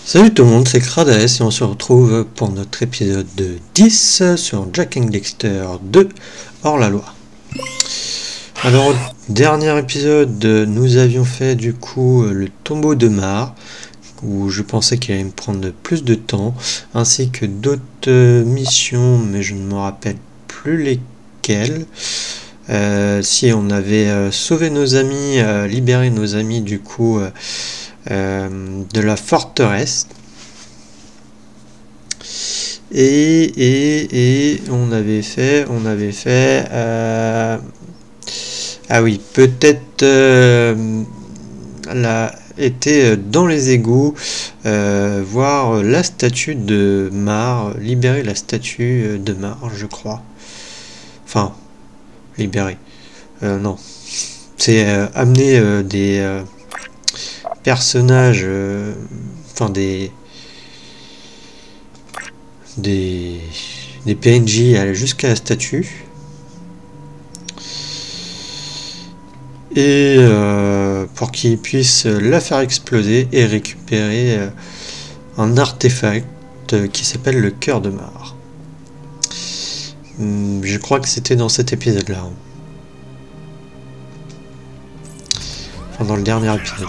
Salut tout le monde, c'est Krades et on se retrouve pour notre épisode 10 sur Jak and Daxter 2 hors la loi. Alors, au dernier épisode, nous avions fait du coup le tombeau de Mar, où je pensais qu'il allait me prendre plus de temps, ainsi que d'autres missions, mais je ne me rappelle plus lesquelles. Si on avait sauvé nos amis, libéré nos amis du coup de la forteresse. Et on avait fait ah oui, peut-être était dans les égouts, voir la statue de Mar, libérer la statue de Mar, je crois. Enfin, libérer. Non. C'est amener des personnages, enfin des PNJ jusqu'à la statue. Et pour qu'ils puissent la faire exploser et récupérer un artefact qui s'appelle le cœur de Mar. Je crois que c'était dans cet épisode là. Enfin, dans le dernier épisode.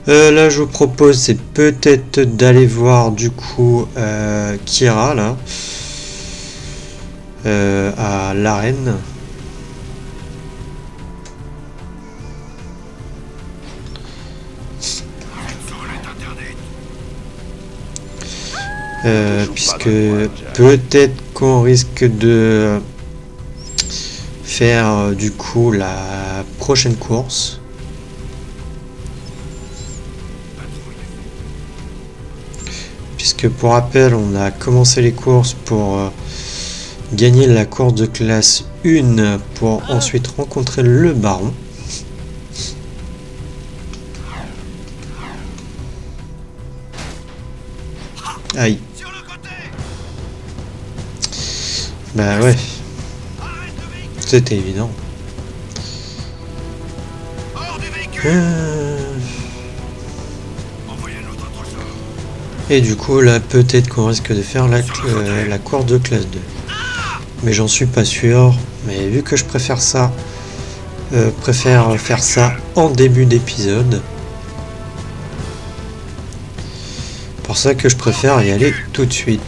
Là je vous propose c'est peut-être d'aller voir du coup Kira là à l'arène. Puisque peut-être qu'on risque de faire du coup la prochaine course. Puisque pour rappel on a commencé les courses pour gagner la course de classe 1 pour ensuite rencontrer le baron. Aïe. Bah ouais. C'était évident. Et du coup là peut-être qu'on risque de faire la course de classe 2. Mais j'en suis pas sûr. Mais vu que je préfère ça, faire ça en début d'épisode. Pour ça que je préfère y aller tout de suite.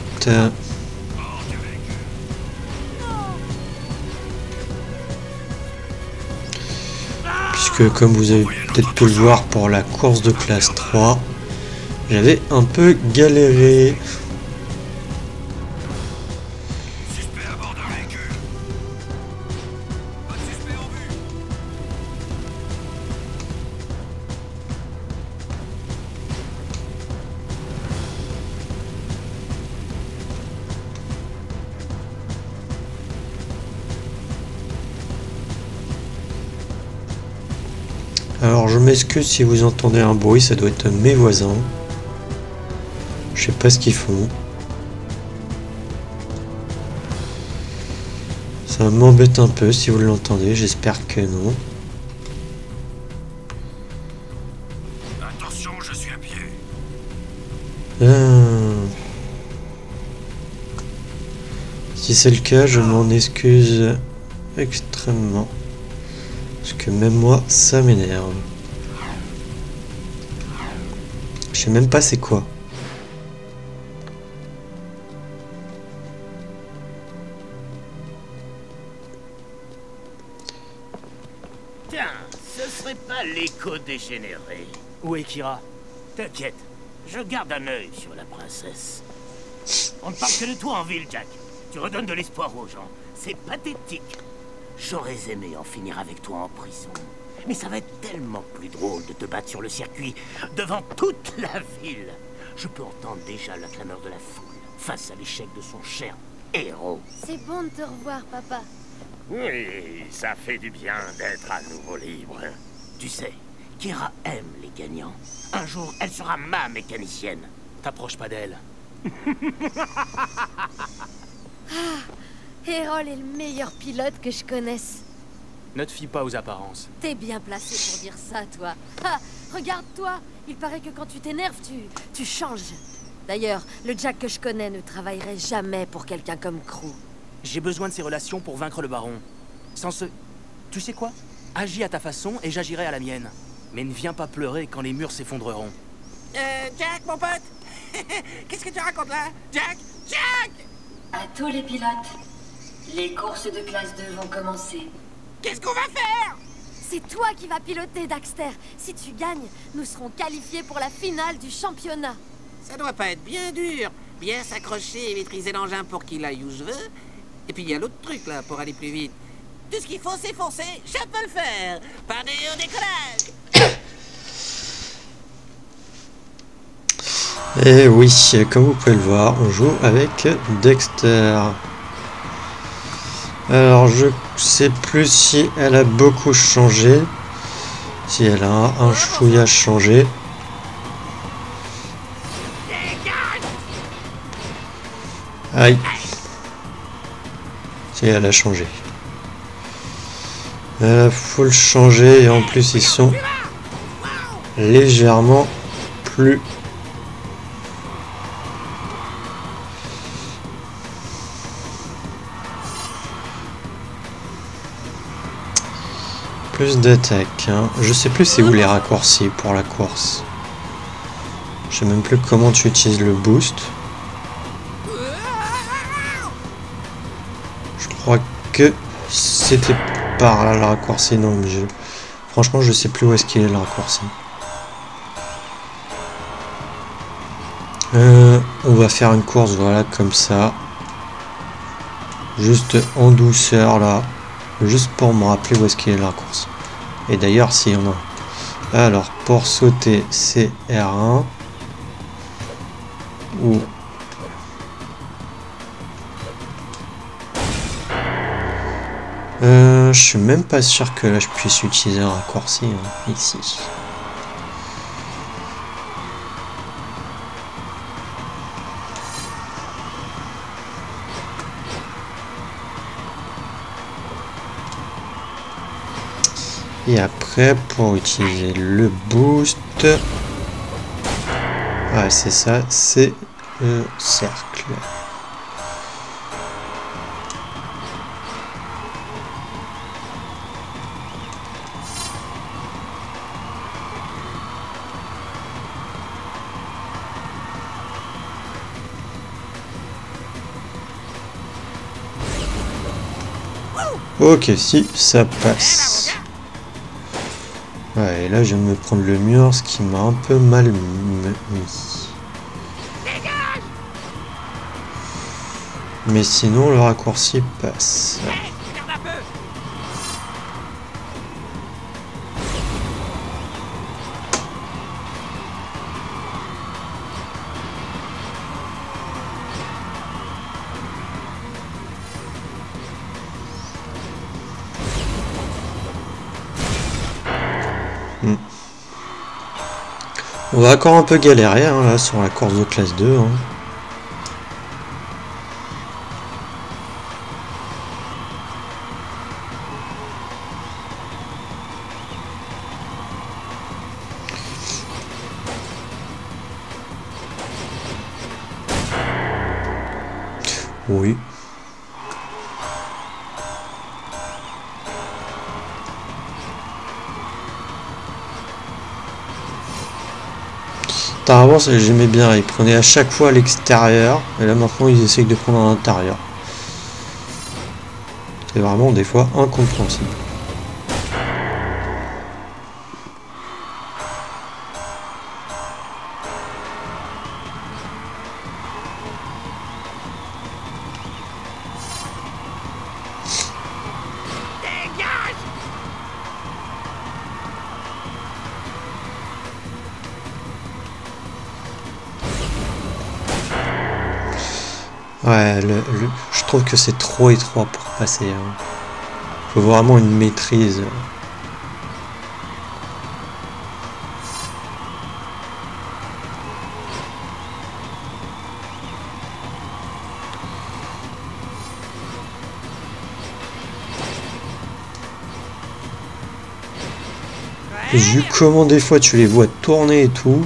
Puisque comme vous avez peut-être pu le voir pour la course de classe 3, j'avais un peu galéré. Alors je m'excuse si vous entendez un bruit, ça doit être mes voisins. Je sais pas ce qu'ils font. Ça m'embête un peu si vous l'entendez, j'espère que non. Attention, je suis à pied. Si c'est le cas, je m'en excuse extrêmement. Parce que même moi, ça m'énerve. Je sais même pas c'est quoi. Tiens, ce serait pas l'éco-dégénéré. Où est Kira? T'inquiète, je garde un œil sur la princesse. On ne parle que de toi en ville, Jack. Tu redonnes de l'espoir aux gens. C'est pathétique. J'aurais aimé en finir avec toi en prison. Mais ça va être tellement plus drôle de te battre sur le circuit, devant toute la ville. Je peux entendre déjà la clameur de la foule, face à l'échec de son cher héros. C'est bon de te revoir, papa. Oui, ça fait du bien d'être à nouveau libre. Tu sais, Kira aime les gagnants. Un jour, elle sera ma mécanicienne. T'approches pas d'elle. Errol est le meilleur pilote que je connaisse. Ne te fie pas aux apparences. T'es bien placé pour dire ça, toi. Ah, regarde-toi. Il paraît que quand tu t'énerves, tu changes. D'ailleurs, le Jack que je connais ne travaillerait jamais pour quelqu'un comme Crew. J'ai besoin de ces relations pour vaincre le baron. Sans ce... Tu sais quoi? Agis à ta façon et j'agirai à la mienne. Mais ne viens pas pleurer quand les murs s'effondreront. Jack, mon pote. Qu'est-ce que tu racontes là? Jack! Jack! À tous les pilotes, les courses de classe 2 vont commencer. Qu'est-ce qu'on va faire? C'est toi qui vas piloter, Daxter. Si tu gagnes, nous serons qualifiés pour la finale du championnat. Ça doit pas être bien dur. Bien s'accrocher et maîtriser l'engin pour qu'il aille où je veux. Et puis il y a l'autre truc là pour aller plus vite. Tout ce qu'il faut c'est foncer, je peux le faire. Paré au décollage. Et oui, comme vous pouvez le voir, on joue avec Dexter. Alors je sais plus si elle a beaucoup changé, si elle a un chouïa changé. Aïe. Si elle a changé. Elle a full changé et en plus ils sont légèrement plus d'attaque, hein. Je sais plus c'est où les raccourcis pour la course. Je sais même plus comment tu utilises le boost. Je crois que c'était par là le raccourci. Non mais franchement je sais plus où est-ce qu'il est le raccourci. On va faire une course voilà comme ça. Juste en douceur là. Juste pour me rappeler où est-ce qu'il est le raccourci. Et d'ailleurs, si on a... Alors, pour sauter, c'est R1. Ou... je suis même pas sûr que là, je puisse utiliser un raccourci, hein, ici. Et après, pour utiliser le boost, ouais, c'est ça, c'est le cercle. Ok, si, ça passe. Ouais, et là, je viens de me prendre le mur, ce qui m'a un peu mal mis. Mais sinon, le raccourci passe. On va encore un peu galérer hein, là sur la course de classe 2. Hein. Oui. Avant j'aimais bien, ils prenaient à chaque fois à l'extérieur et là maintenant ils essayent de prendre à l'intérieur. C'est vraiment des fois incompréhensible. Ouais, je trouve que c'est trop étroit pour passer. Hein. Faut vraiment une maîtrise. Vu comment des fois tu les vois tourner et tout.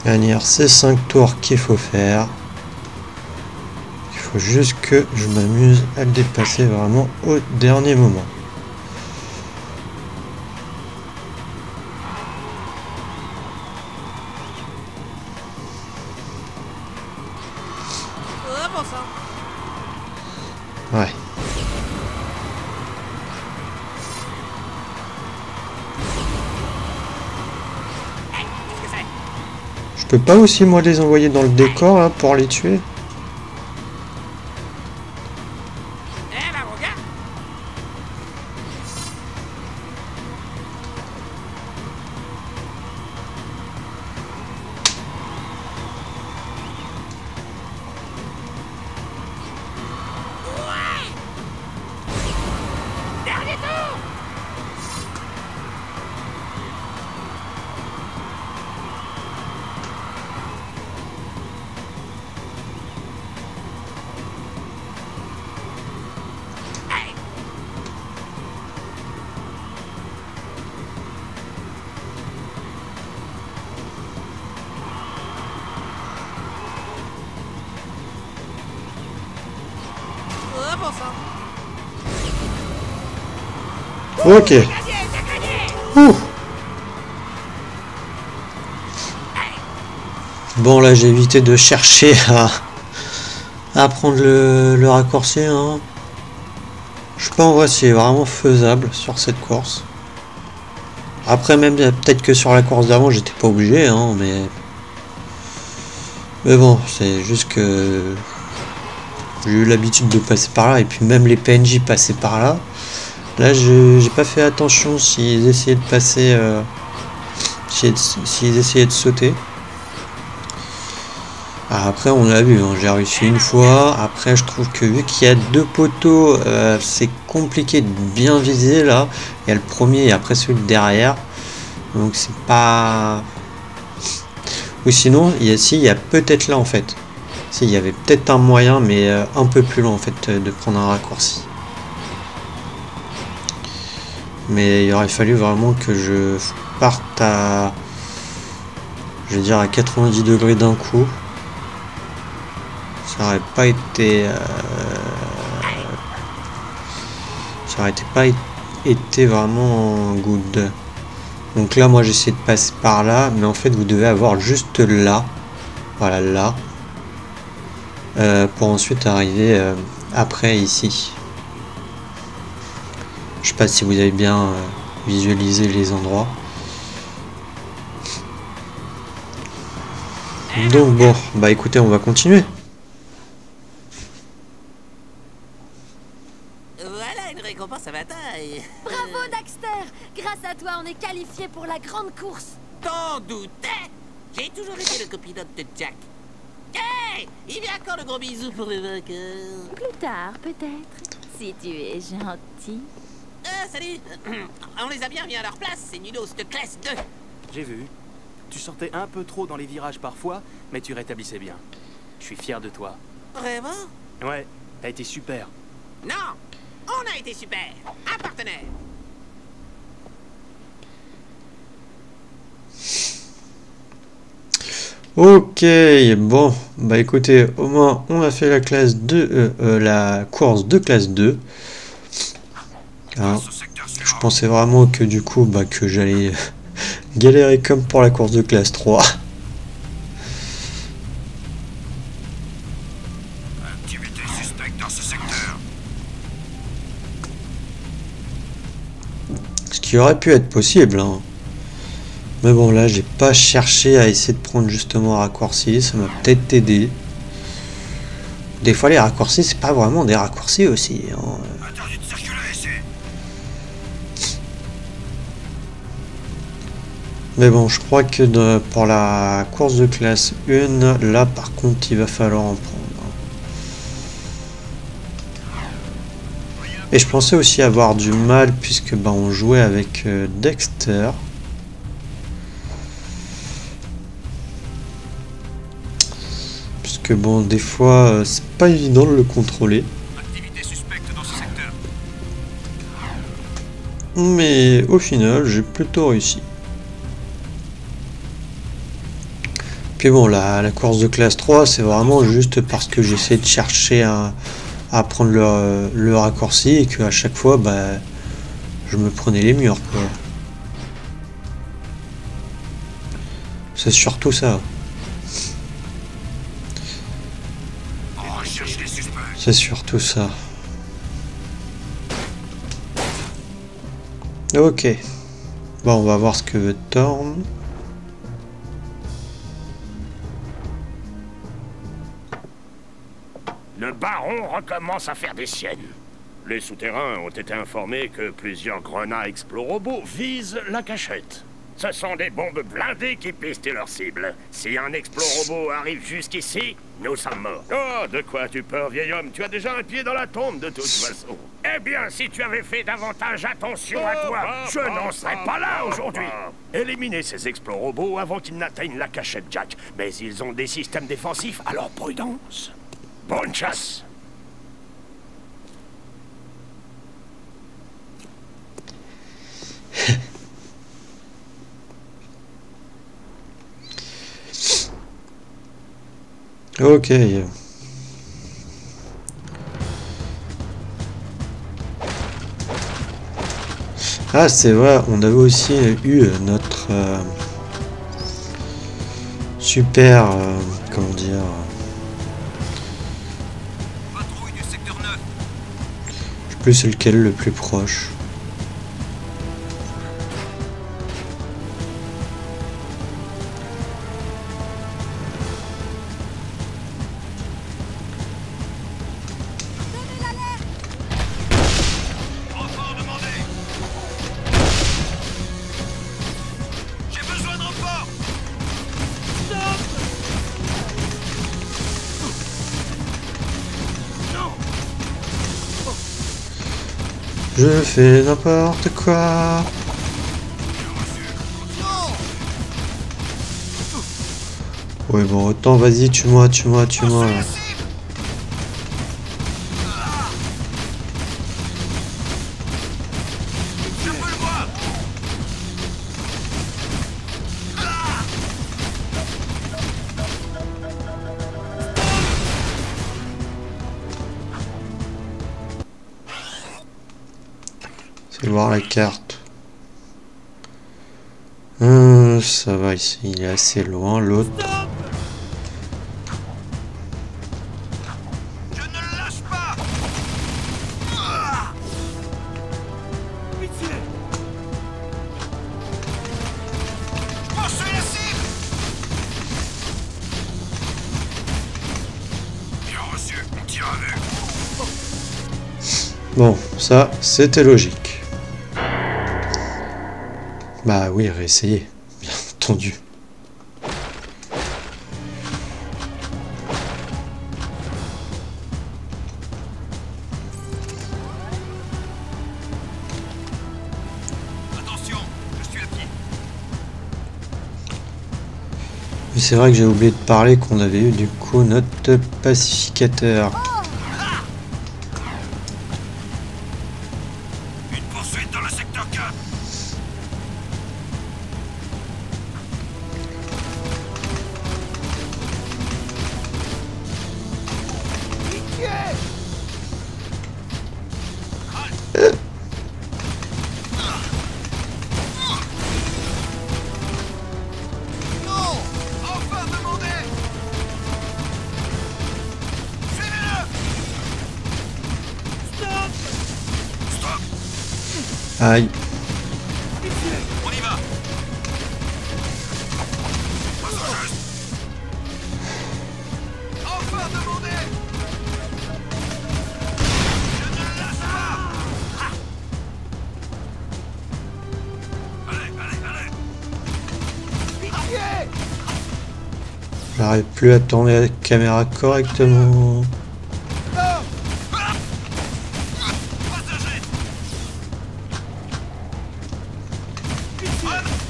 manière, c'est 5 tours qu'il faut faire. Il faut juste que je m'amuse à le dépasser vraiment au dernier moment. Oh, bon sang. Ouais. Qu'est-ce que c'est? Je peux pas aussi moi les envoyer dans le décor là, pour les tuer? Eh là, mon gars. Ouais. Dernier tour. Hey. Oh, bon sang. Ok. Gagné, j'ai gagné. Ouh. Bon là j'ai évité de chercher à prendre le raccourci. Hein. Je sais pas en vrai si c'est vraiment faisable sur cette course. Après même peut-être que sur la course d'avant j'étais pas obligé hein, mais bon c'est juste que j'ai eu l'habitude de passer par là et puis même les PNJ passaient par là. Là j'ai pas fait attention s'ils essayaient de passer s'ils essayaient de sauter. Après on l'a vu, hein, j'ai réussi une fois. Après je trouve que vu qu'il y a deux poteaux, c'est compliqué de bien viser là. Il y a le premier et après celui de derrière. Donc c'est pas... Ou sinon, il y a peut-être là en fait. Si, il y avait peut-être un moyen, mais un peu plus long en fait de prendre un raccourci. Mais il aurait fallu vraiment que je parte à... Je vais dire à 90 degrés d'un coup. Ça aurait pas été ça aurait pas été vraiment good. Donc là moi j'essaie de passer par là, mais en fait vous devez avoir juste là, voilà là, pour ensuite arriver après ici. Je sais pas si vous avez bien visualisé les endroits. Donc bon, bah écoutez, on va continuer. Voilà une récompense à ma taille. Bravo Daxter! Grâce à toi, on est qualifié pour la grande course. T'en doutais? J'ai toujours été le copilote de Jack. Hey! Il vient quand le gros bisou pour le vainqueur? Plus tard, peut-être, si tu es gentil. Salut. On les a bien mis à leur place, ces nulos de classe 2. J'ai vu. Tu sortais un peu trop dans les virages parfois, mais tu rétablissais bien. Je suis fier de toi. Vraiment? Ouais, t'as été super. Non! On a été super! Un partenaire! Ok, bon, bah écoutez, au moins on a fait la classe 2, la course de classe 2. Hein, je pensais vraiment que du coup, bah, que j'allais galérer comme pour la course de classe 3. Activité suspecte dans ce secteur. Ce qui aurait pu être possible, hein. Mais bon, là, j'ai pas cherché à essayer de prendre justement un raccourci, ça m'a peut-être aidé. Des fois, les raccourcis, c'est pas vraiment des raccourcis aussi, hein. Interdit de circuler ici. Mais bon, je crois que pour la course de classe 1, là, par contre, il va falloir en prendre. Et je pensais aussi avoir du mal, puisque bah, on jouait avec Dexter. Que bon, des fois, c'est pas évident de le contrôler. Activité suspecte dans ce secteur. Mais au final, j'ai plutôt réussi. Puis bon, la course de classe 3, c'est vraiment juste parce que j'essaie de chercher à prendre le raccourci et qu'à chaque fois, bah, je me prenais les murs, quoi. C'est surtout ça. On recherche les suspects. C'est surtout ça. Ok. Bon, on va voir ce que veut Thorn. Le baron recommence à faire des siennes. Les souterrains ont été informés que plusieurs grenats explorobots visent la cachette. Ce sont des bombes blindées qui pistent leur cible. Si un explorobot arrive jusqu'ici, nous sommes morts. Oh, de quoi tu peur, vieil homme? Tu as déjà un pied dans la tombe de toute façon. Eh bien, si tu avais fait davantage attention à toi, je n'en serais pas là aujourd'hui. Éliminez ces explorobots avant qu'ils n'atteignent la cachette, Jack. Mais ils ont des systèmes défensifs, alors prudence. Bonne chasse. Ok. Ah, c'est vrai, on avait aussi eu notre super, comment dire, Patrouille du secteur 9. je sais plus c'est lequel le plus proche. Renfort demandé. J'ai besoin de renfort. Je fais n'importe quoi. Ouais, bon, autant vas-y, tue-moi, tue-moi, tue-moi. Je peux le voir. C'est voir la carte. Ça va ici, il est assez loin, l'autre. Je ne le lâche pas. Pitié. Je poursuis la cible. Bien reçu, on tire avec. Bon, ça, c'était logique. Bah oui, réessayer, bien entendu. Attention, je suis à pied. Mais c'est vrai que j'ai oublié de parler qu'on avait eu du coup notre pacificateur. Une poursuite dans le secteur 4. Non! Enfin demandé! Suivez-le! Stop! Aïe. On y va! Passager! Enfin demandé! Je ne le lâche pas! Allez, allez, allez! Pitié! J'arrive plus à tourner la caméra correctement. Passager!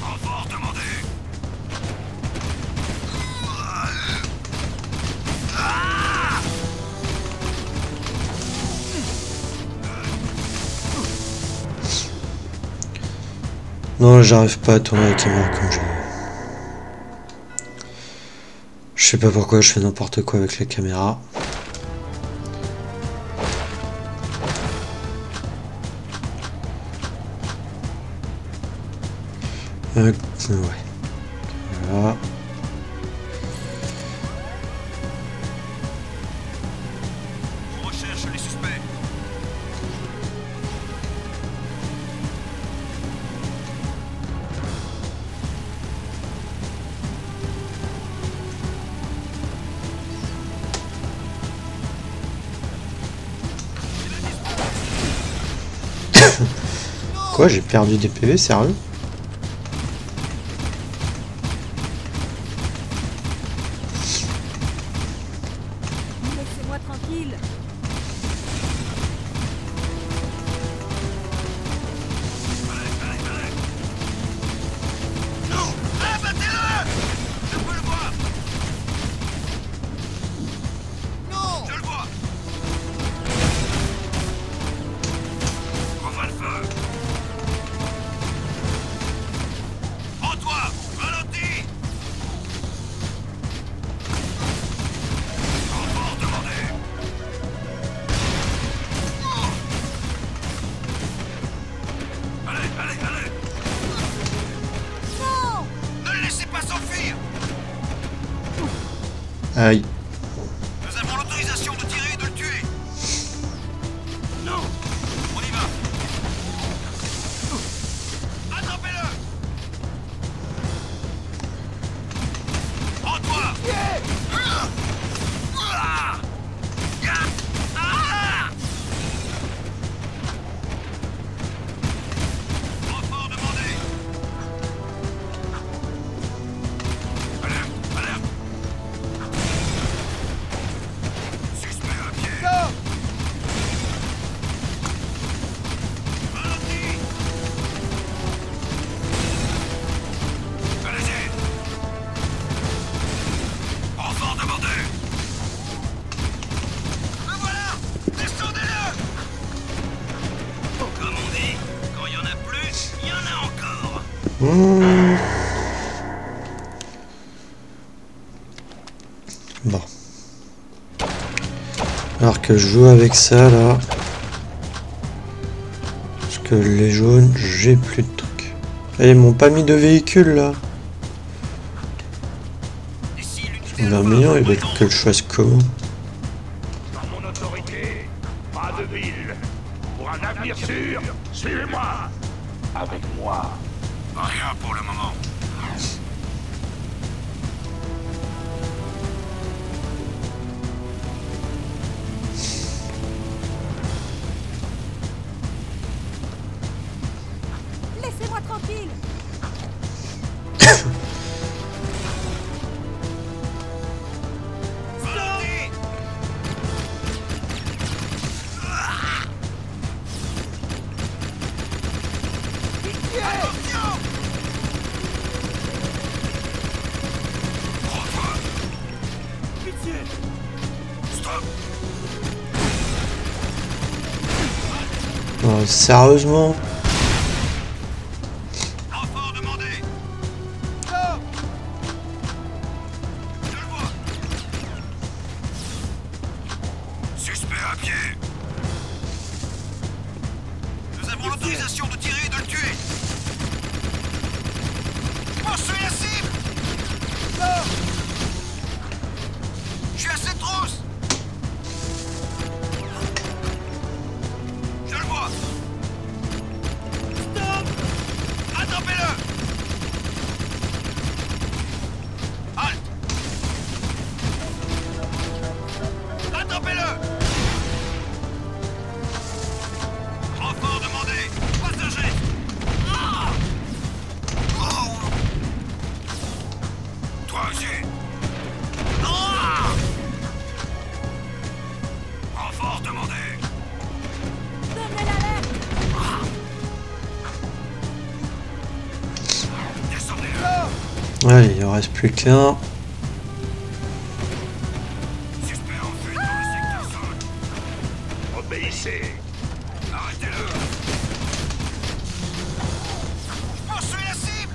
Renfort demandé! Non, j'arrive pas à tourner la caméra comme je veux. sais pas pourquoi je fais n'importe quoi avec la caméra. Ouais. Voilà. On recherche les suspects. Quoi, j'ai perdu des PV, sérieux? Laissez-moi tranquille. Non! Abattez-le! Je peux le voir! Non! Je le vois! On va le feu! Prends-toi! Ralentis! Renfort demandé! Allez, allez, allez! Non! Ne le laissez pas s'enfuir! Aïe. Nous avons l'autorisation de tirer et de le tuer! Non! On y va! Attrapez-le! Prends-toi! Renfort demandé! Alerte! Alerte! Suspect à pied! Ralentis! Allez-y! Renfort demandé! Le voilà! Descendez-le! Comme on dit, quand il y en a plus, il y en a encore! Bon. Alors que je joue avec ça là. Parce que les jaunes, j'ai plus de trucs. Et ils m'ont pas mis de véhicule là. Ici, l'unité Le Alpha, meilleur, il va présente. que je fasse comment? Par mon autorité, pas de ville. Pour un avenir sûr, suivez-moi. Avec moi. Rien pour le moment. Laissez-moi tranquille. Ralentis! Attention! Prends-toi! Pitié! Stop! Oh, sérieusement? Renfort demandé! Stop! Je le vois! Suspect à pied! Nous avons l'autorisation de tirer et de le tuer! Poursuivez la cible! Stop! Je suis à cette trousse! Je le vois! Stop! Attrapez-le! Halt! Attrapez-le! Renfort demandé! Passager! Ah! Oh! Toi aussi! Ah! Renfort demandé! Donnez l'alerte. Descendez-le! Ouais, il en reste plus qu'un. Suspect en fuite dans le secteur 5. Obéissez. Arrêtez-le! Poursuivez la cible!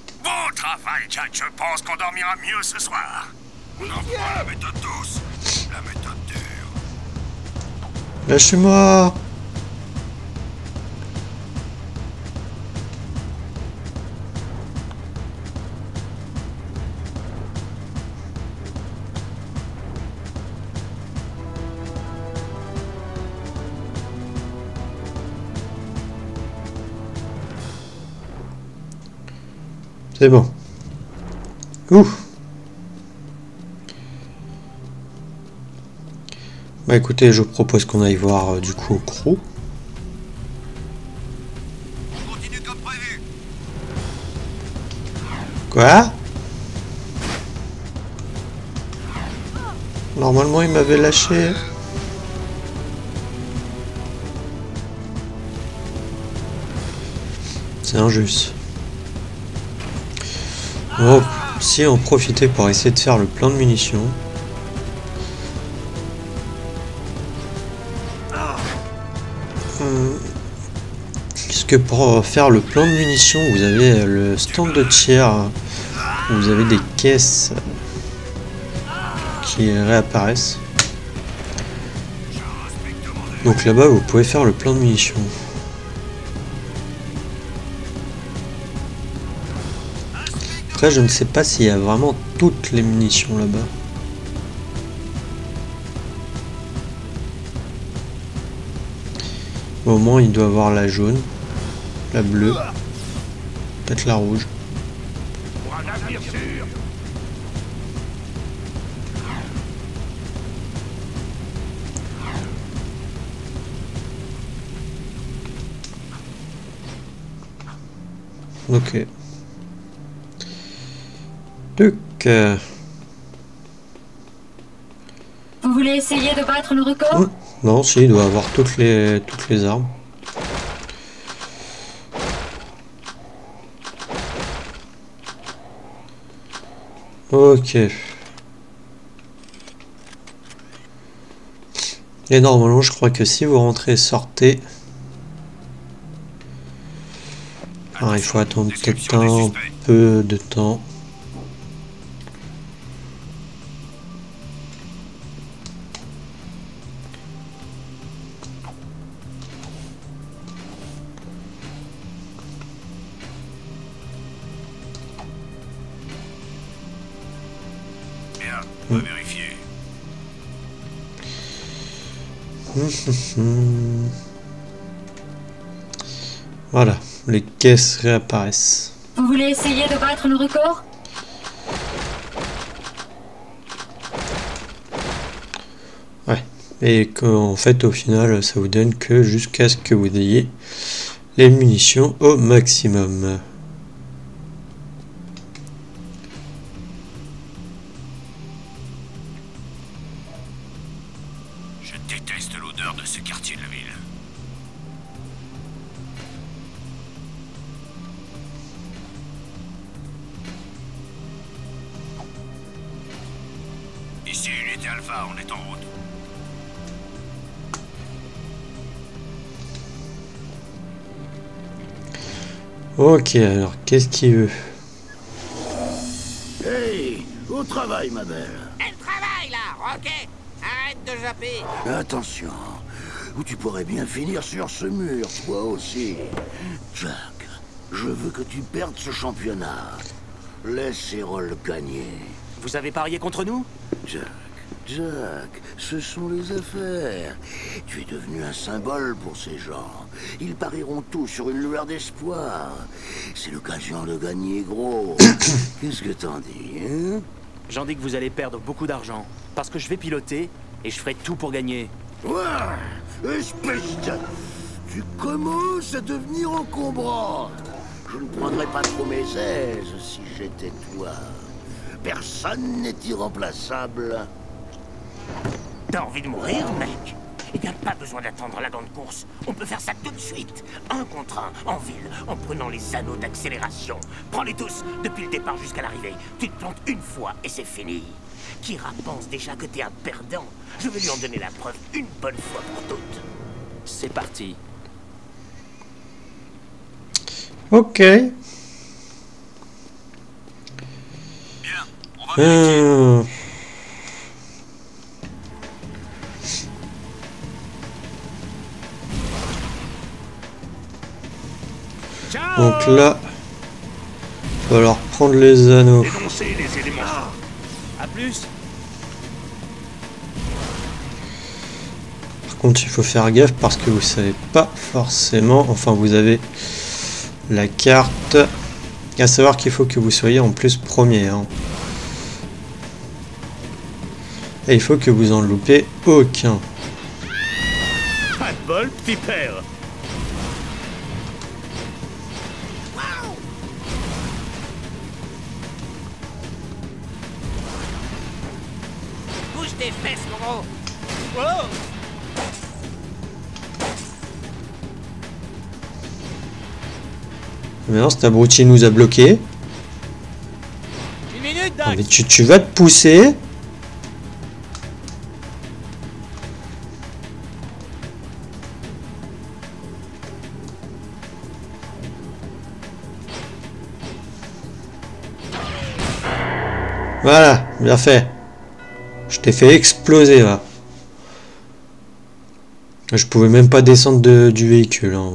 Bon travail, Jack. Je pense qu'on dormira mieux ce soir. On en prend la méthode douce. La méthode dure. Lâchez-moi. C'est bon. Ouh. Bah écoutez, je propose qu'on aille voir du coup au crew. On continue comme prévu. Quoi? Normalement il m'avait lâché. C'est injuste. On va aussi en profiter pour essayer de faire le plein de munitions. Parce que pour faire le plein de munitions, vous avez le stand de tir, où vous avez des caisses qui réapparaissent. Donc là-bas, vous pouvez faire le plein de munitions. Après, je ne sais pas s'il y a vraiment toutes les munitions là-bas. Au moins, il doit avoir la jaune, la bleue, peut-être la rouge. Pour un avenir sûr. Ok. Vous voulez essayer de battre le record? Non, si, il doit avoir toutes les armes. Ok. Et normalement, je crois que si vous rentrez et sortez... Alors, il faut attendre peut-être un peu de temps. On va vérifier. Voilà, les caisses réapparaissent. Vous voulez essayer de battre le record? Ouais, et qu'en fait au final ça vous donne que jusqu'à ce que vous ayez les munitions au maximum. Je déteste l'odeur de ce quartier de la ville. Ici, unité Alpha, on est en route. Ok, alors qu'est-ce qu'il veut? Hey, au travail, ma belle. Elle travaille là, ok? Arrête de japper. Attention, ou tu pourrais bien finir sur ce mur, toi aussi. Jack, je veux que tu perdes ce championnat. Laisse Errol gagner. Vous avez parié contre nous? Jack, ce sont les affaires. Tu es devenu un symbole pour ces gens. Ils parieront tout sur une lueur d'espoir. C'est l'occasion de gagner gros. Qu'est-ce que t'en dis, hein? J'en dis que vous allez perdre beaucoup d'argent. Parce que je vais piloter et je ferai tout pour gagner. Ouais, espèce de... Tu commences à devenir encombrant. Je ne prendrais pas trop mes aises si j'étais toi. Personne n'est irremplaçable. T'as envie de mourir, mec? Eh bien, pas besoin d'attendre la grande course. On peut faire ça tout de suite. 1 contre 1, en ville, en prenant les anneaux d'accélération. Prends-les tous, depuis le départ jusqu'à l'arrivée. Tu te plantes une fois et c'est fini. Kira pense déjà que t'es un perdant. Je vais lui en donner la preuve une bonne fois pour toutes. C'est parti. Ok. Donc là, il va falloir prendre les anneaux. Dénoncer les éléments. À plus. Par contre, il faut faire gaffe parce que vous savez pas forcément. Enfin, vous avez la carte. À savoir qu'il faut que vous soyez en plus premier. Hein. Et il faut que vous en loupez aucun. Pas de bol, petit père. Bouge tes fesses, mon gros. Oh. Maintenant, cet abruti nous a bloqué. Une minute, Non, mais Dax. tu vas te pousser. Voilà, bien fait. Je t'ai fait exploser là. Je pouvais même pas descendre du véhicule. Hein.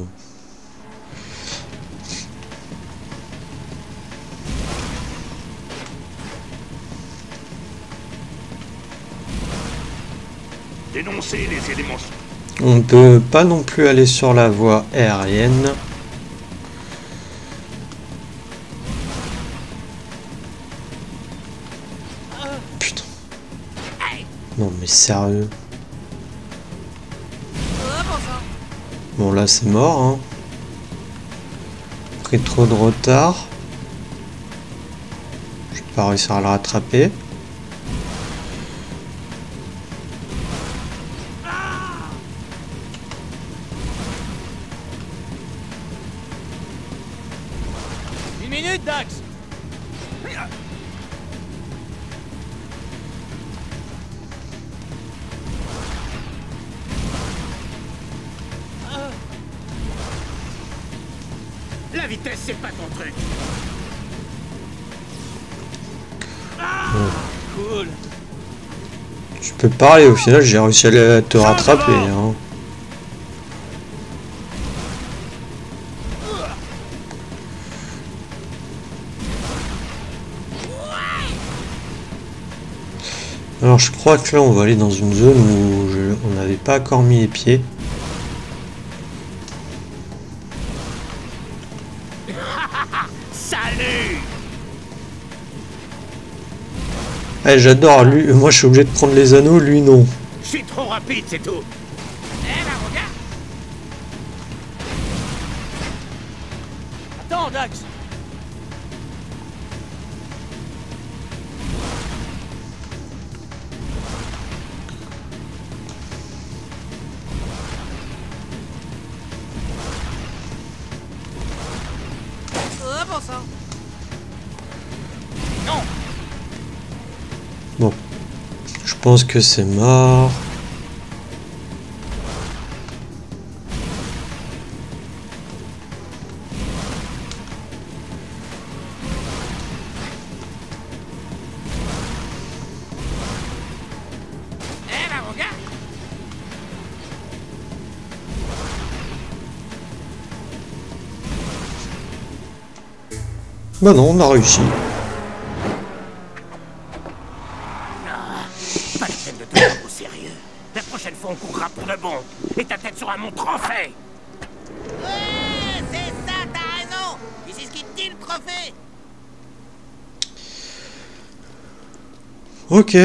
Dénoncer les éléments. On ne peut pas non plus aller sur la voie aérienne. Putain. Non mais sérieux. Bon là c'est mort. Hein. Pris trop de retard. Je vais pas réussir à le rattraper. Une minute, Dax. La vitesse, c'est pas ton truc. Cool. Tu peux parler, au final j'ai réussi à te rattraper. Hein. Alors je crois que là on va aller dans une zone où on n'avait pas encore mis les pieds. Salut. Eh, j'adore, lui, moi je suis obligé de prendre les anneaux, lui non. Je suis trop rapide, c'est tout. Eh ben, regarde. Attends, Dax. Oh, bon sang. Non. Bon, je pense que c'est mort. Eh ben, regarde. Bah non, on a réussi. Pas la peine de te prendre au sérieux. La prochaine fois, on courra pour de bon. Et ta tête sera mon trophée. Ouais, c'est ça, t'as raison. Et c'est ce qui te dit le trophée. Ok.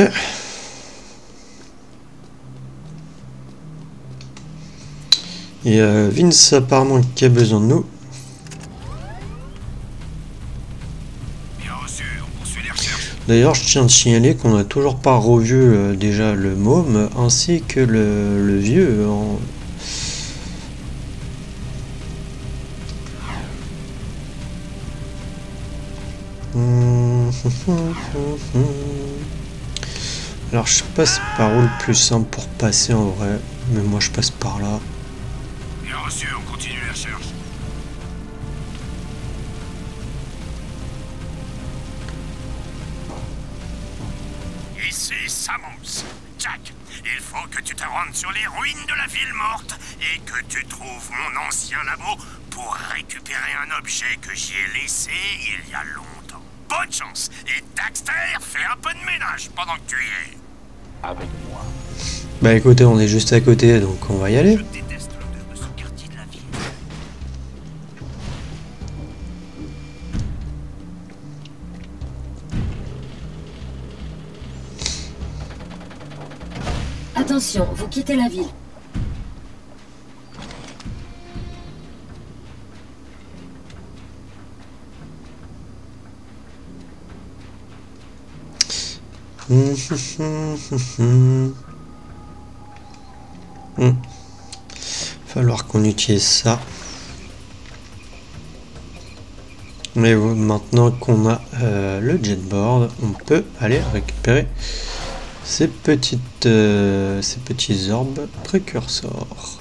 Et Vince apparemment qui a besoin de nous. Bien reçu, on poursuit les recherches. D'ailleurs, je tiens à signaler qu'on n'a toujours pas revu déjà le môme ainsi que le vieux. Alors, je sais pas c'est par où le plus simple pour passer en vrai, mais moi je passe par là. Bien reçu, on continue les recherches. Si, Samus. Jack, il faut que tu te rendes sur les ruines de la ville morte et que tu trouves mon ancien labo pour récupérer un objet que j'y ai laissé il y a longtemps. Bonne chance. Et Daxter, fais un peu de ménage pendant que tu y es. Avec moi. Bah écoutez, on est juste à côté, donc on va y aller. Je déteste l'odeur de ce quartier de la ville. Attention, vous quittez la ville. Falloir qu'on utilise ça. Mais maintenant qu'on a le jetboard, on peut aller récupérer ces petits orbes précurseurs.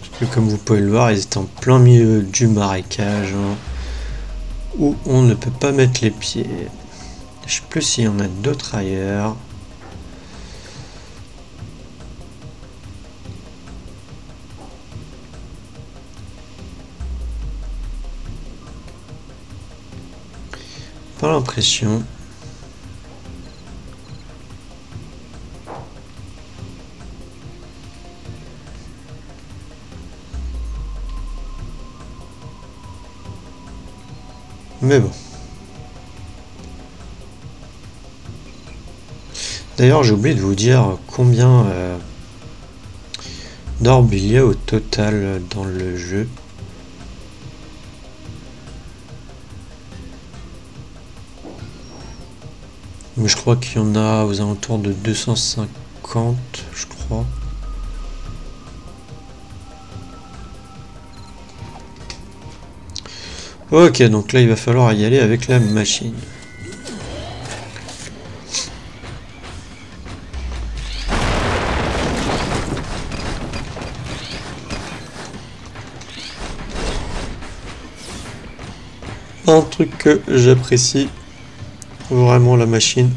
Parce que comme vous pouvez le voir, ils étaient en plein milieu du marécage, hein, où on ne peut pas mettre les pieds. Je sais plus s'il y en a d'autres ailleurs. Pas l'impression. Mais bon. D'ailleurs, j'ai oublié de vous dire combien d'orbes il y a au total dans le jeu. Mais je crois qu'il y en a aux alentours de 250, je crois. Ok, donc là il va falloir y aller avec la machine. Un truc que j'apprécie vraiment, la machine.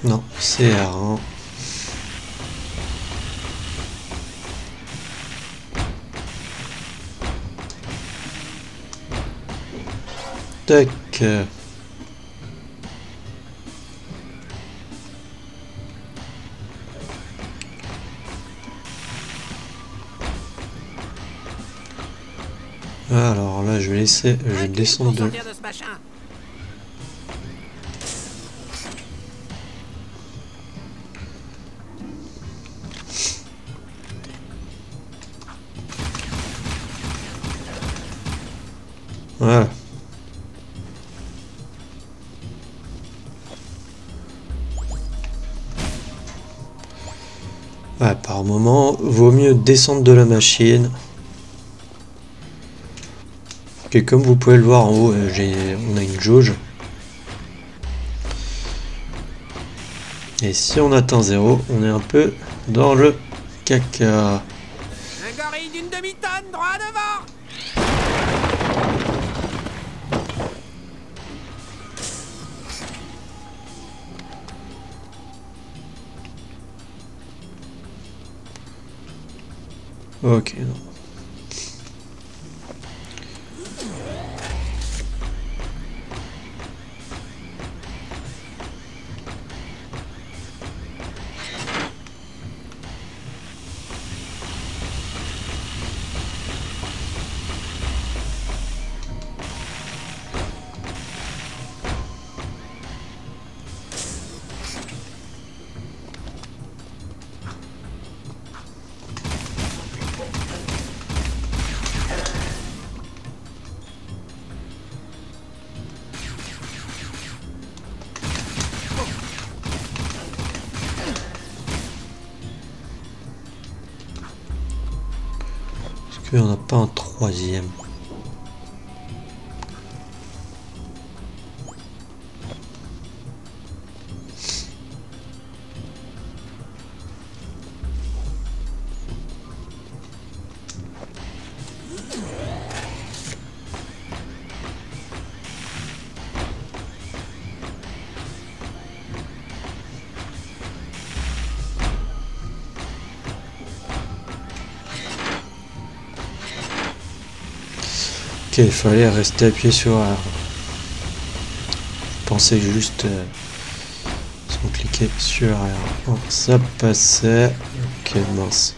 Non, c'est R1. Tac. Alors là, je vais laisser, je vais descendre de... Voilà. Ouais, par moment, vaut mieux descendre de la machine. Et comme vous pouvez le voir en haut, on a une jauge. Et si on atteint 0, on est un peu dans le caca. Un gorille d'une demi-tonne droit devant. Ok, non. Il n'y en a pas un troisième. Ok, il fallait rester appuyé sur R. Je pensais juste sans cliquer sur R. Oh, ça passait. Ok, mince.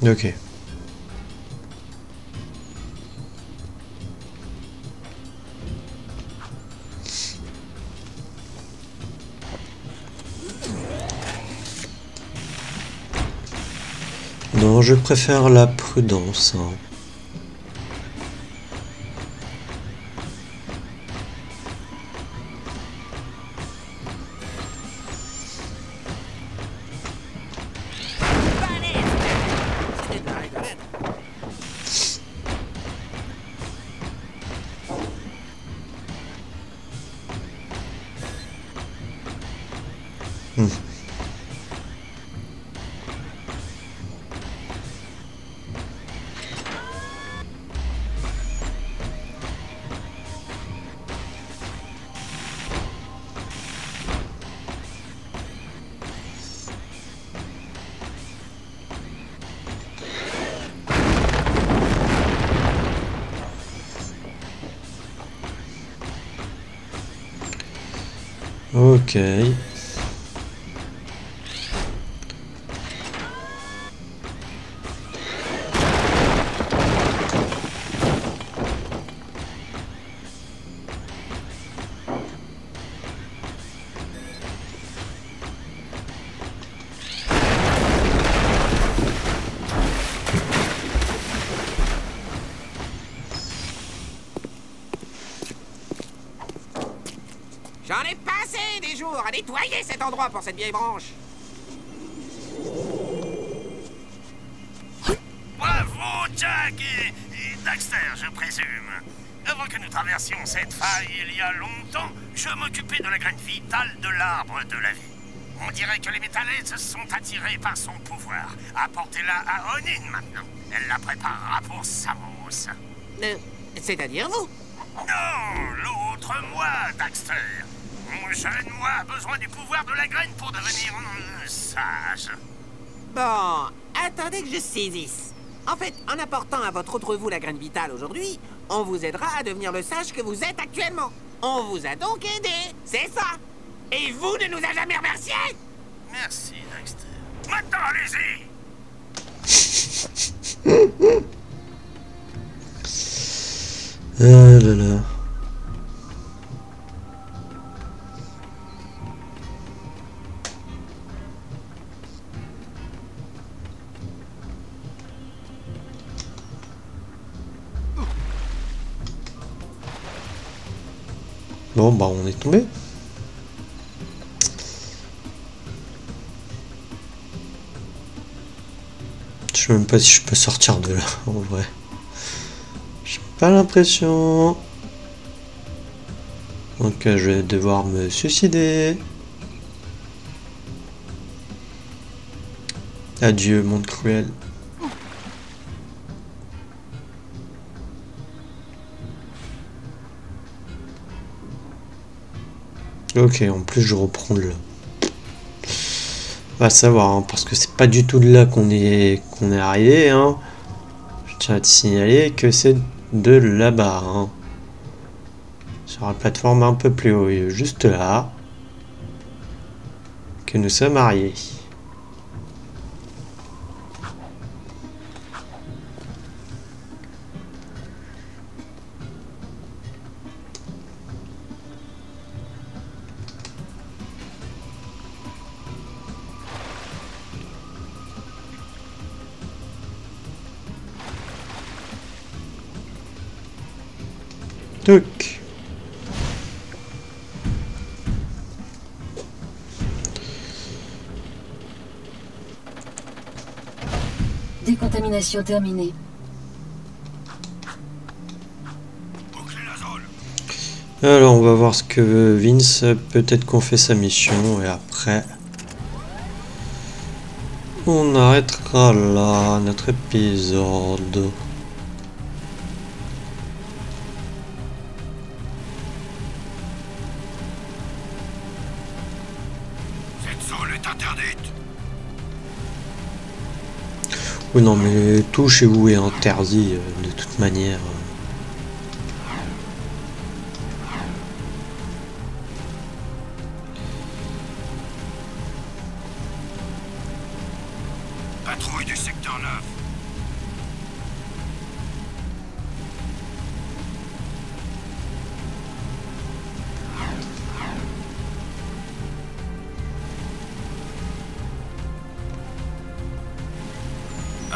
Ok. Non, je préfère la prudence. Hein. Ok. J'en ai passé des jours à nettoyer cet endroit pour cette vieille branche. Bravo, Jack et Daxter, je présume. Avant que nous traversions cette faille il y a longtemps, je m'occupais de la graine vitale de l'arbre de la vie. On dirait que les métallaises se sont attirés par son pouvoir. Apportez-la à Onin maintenant. Elle la préparera pour Samos. C'est-à-dire vous? Non, l'autre moi, Daxter. Mon jeune moi a besoin du pouvoir de la graine pour devenir sage. Bon, attendez que je saisisse. En fait, en apportant à votre autre vous la graine vitale aujourd'hui, on vous aidera à devenir le sage que vous êtes actuellement. On vous a donc aidé, c'est ça. Et vous ne nous avez jamais remercié. Merci, Daxter. Maintenant, allez-y. Ah là là. Bon bah on est tombé. Je sais même pas si je peux sortir de là en vrai. J'ai pas l'impression. Donc je vais devoir me suicider. Adieu monde cruel. Ok, en plus je reprends le... Va savoir, hein, parce que c'est pas du tout de là qu'on est arrivé. Hein. Je tiens à te signaler que c'est de là-bas. Hein. sur la plateforme un peu plus haut, juste là, que nous sommes arrivés. Tuc. Décontamination terminée. Alors on va voir ce que veut Vince. Peut-être qu'on fait sa mission et après on arrêtera là notre épisode. Oui, non, mais tout chez vous est interdit de toute manière. Patrouille du secteur 9.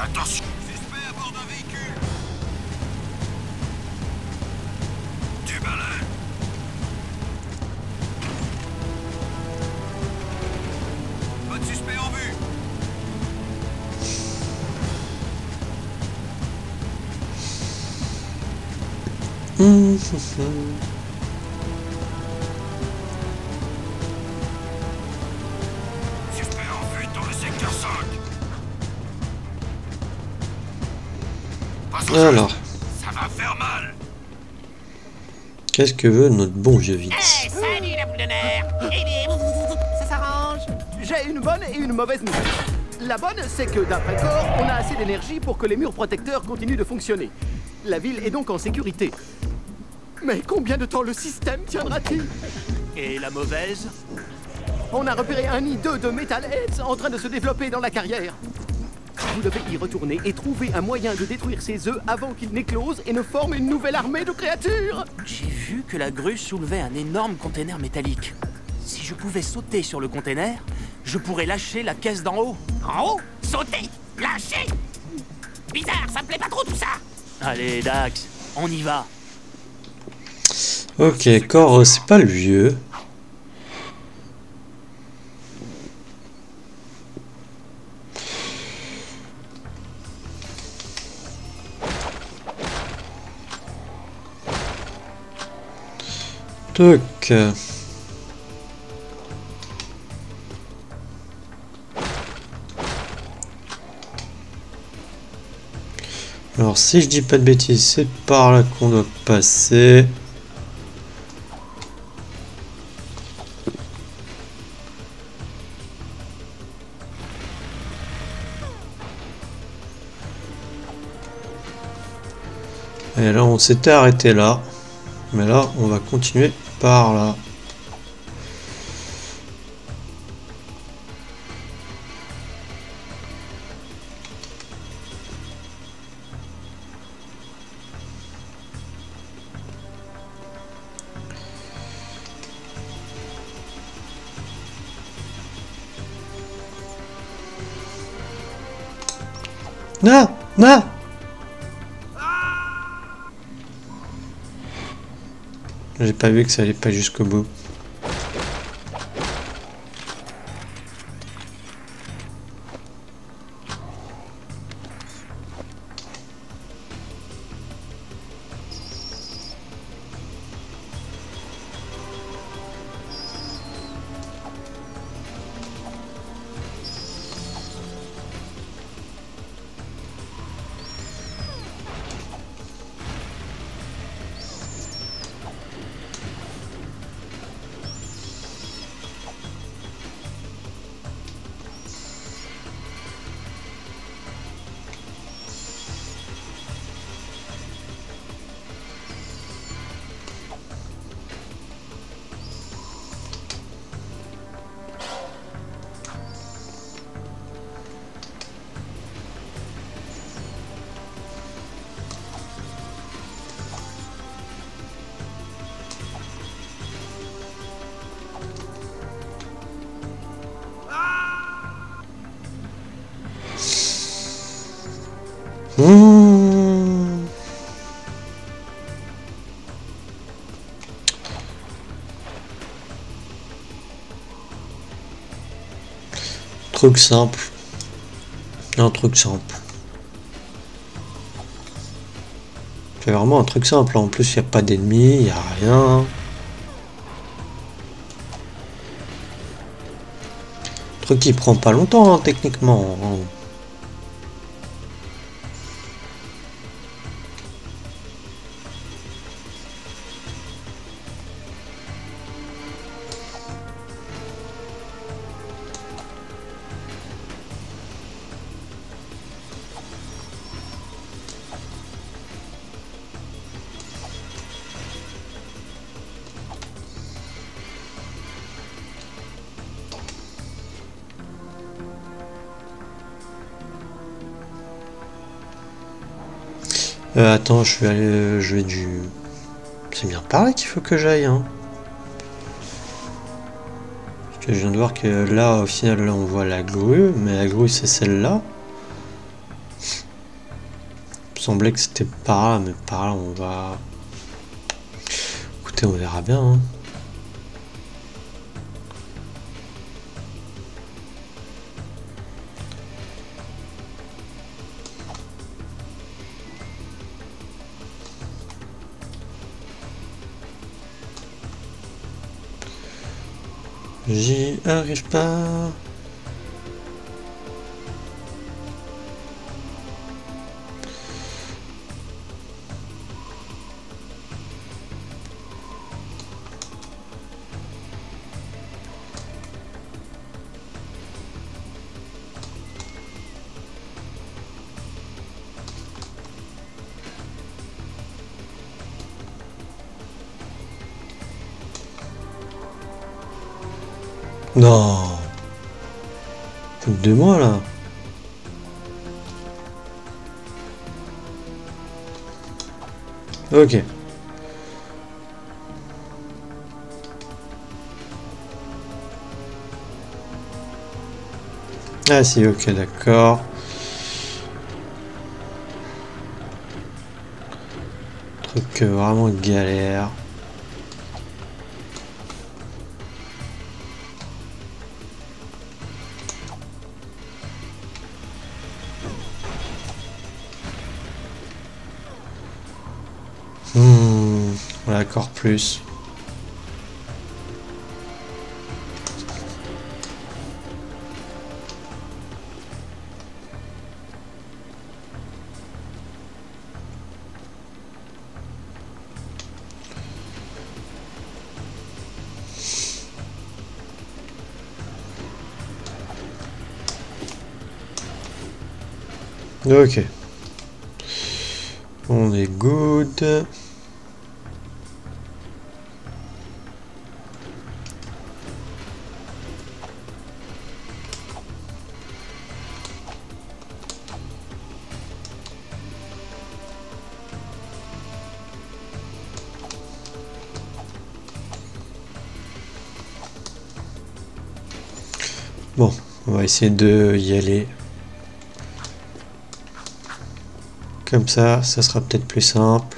Attention, suspect à bord d'un véhicule. Du balai. Pas de suspect en vue. Suspect en fuite dans le secteur 5. Alors, Ça va faire mal. qu'est-ce que veut notre bon vieux Vince? Hey, salut la boule de nerfs. Ça s'arrange. J'ai une bonne et une mauvaise nouvelle. La bonne, c'est que d'après Corps, on a assez d'énergie pour que les murs protecteurs continuent de fonctionner. La ville est donc en sécurité. Mais combien de temps le système tiendra-t-il? Et la mauvaise? On a repéré un nid d'œufs de Metalheads en train de se développer dans la carrière. Vous devez y retourner et trouver un moyen de détruire ces œufs avant qu'ils n'éclosent et ne forment une nouvelle armée de créatures. J'ai vu que la grue soulevait un énorme container métallique. Si je pouvais sauter sur le container, je pourrais lâcher la caisse d'en haut. En haut? Sauter? Lâcher? Bizarre, ça me plaît pas trop tout ça. Allez, Dax, on y va. Ok, Corps, c'est pas le vieux. Toc. Alors si je dis pas de bêtises, c'est par là qu'on doit passer. Et là on s'était arrêté là. Mais là on va continuer par là. Non, non. J'ai pas vu que ça allait pas jusqu'au bout. Truc simple. Un truc simple. C'est vraiment un truc simple. En plus, il n'y a pas d'ennemis, il n'y a rien. Truc qui prend pas longtemps, hein, techniquement. Attends, je vais aller... Je vais du... C'est bien par là qu'il faut que j'aille, hein. Parce que je viens de voir que là, au final, là, on voit la grue. Mais la grue, c'est celle-là. Il me semblait que c'était par là, mais par là, on va... Écoutez, on verra bien, hein. J'y arrive pas. Non. Foutre de moi là. Ok. Ah si, ok, d'accord. Truc vraiment galère. D'accord, plus. Ok. On est good. Bon, on va essayer de y aller. Comme ça sera peut-être plus simple.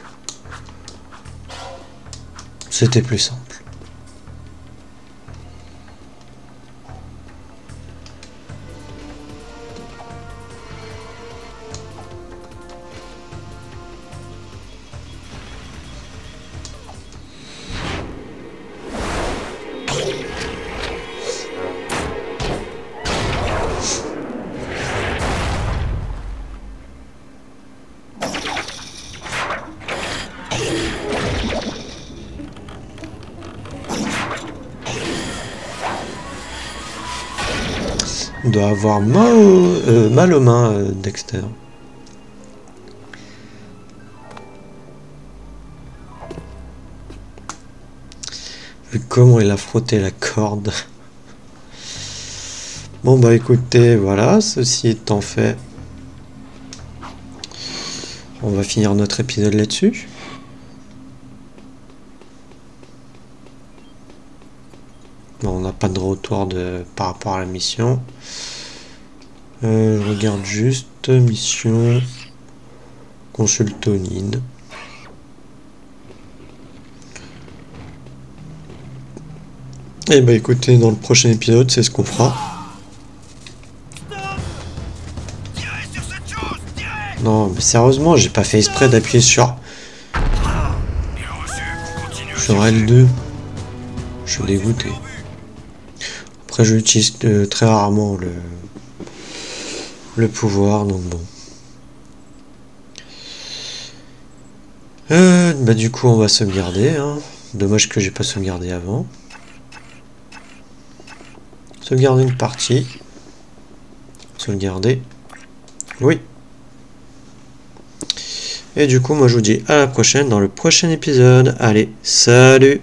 C'était plus simple. On doit avoir mal aux mains, Dexter. Vu comment il a frotté la corde. Bon bah écoutez, voilà, ceci étant fait, on va finir notre épisode là-dessus. Bon, on n'a pas de retour par rapport à la mission. Je regarde juste mission. Consultonine. Et bah écoutez, dans le prochain épisode, c'est ce qu'on fera. Non, mais sérieusement, j'ai pas fait exprès d'appuyer sur L2. Je suis dégoûté. Après, je l'utilise très rarement le pouvoir, donc bon. Bah du coup, on va sauvegarder. Hein. Dommage que j'ai pas sauvegardé avant. Sauvegarder une partie. Sauvegarder. Oui. Et du coup, moi je vous dis à la prochaine dans le prochain épisode. Allez, salut!